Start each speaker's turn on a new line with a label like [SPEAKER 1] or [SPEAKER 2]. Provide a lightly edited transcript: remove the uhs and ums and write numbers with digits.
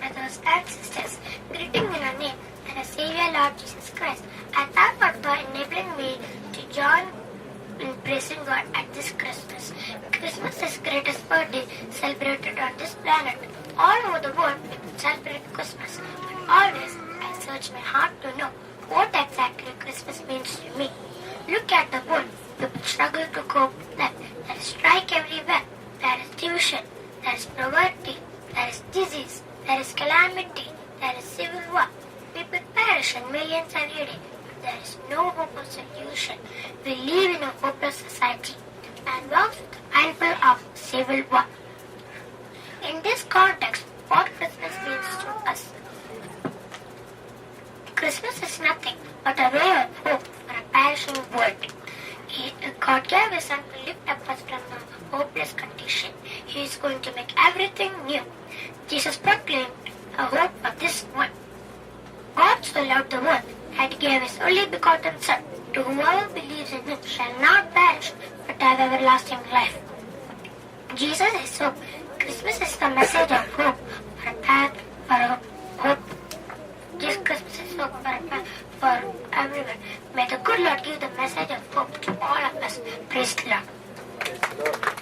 [SPEAKER 1] brothers and sisters, greeting in our name and our Savior Lord Jesus Christ. I thank God for enabling me to join in praising God at this Christmas. Christmas is the greatest birthday celebrated on this planet. All over the world, people celebrate Christmas. But always, I search my heart to know what exactly Christmas means to me. Look at the world. People struggle to cope with life. There is strike everywhere. There is division. There is poverty. There is disease. There is calamity. There is civil war. People perish in millions every day. There is no hope of solution. We live in a hopeless society and walks with the mindful of civil war. In this context, what Christmas means to us? Christmas is nothing but a ray of hope for a perishing world. God gave His Son to lift up us from a hopeless condition. He is going to make everything new. Jesus proclaimed a hope for this world. God so loved the world that He gave His only begotten Son, to whoever believes in Him shall not perish but have everlasting life. Jesus is hope. Christmas is the message of hope for a path for hope. This Christmas is hope for a path for everyone. May the good Lord give the message of hope to all of us. Praise the Lord.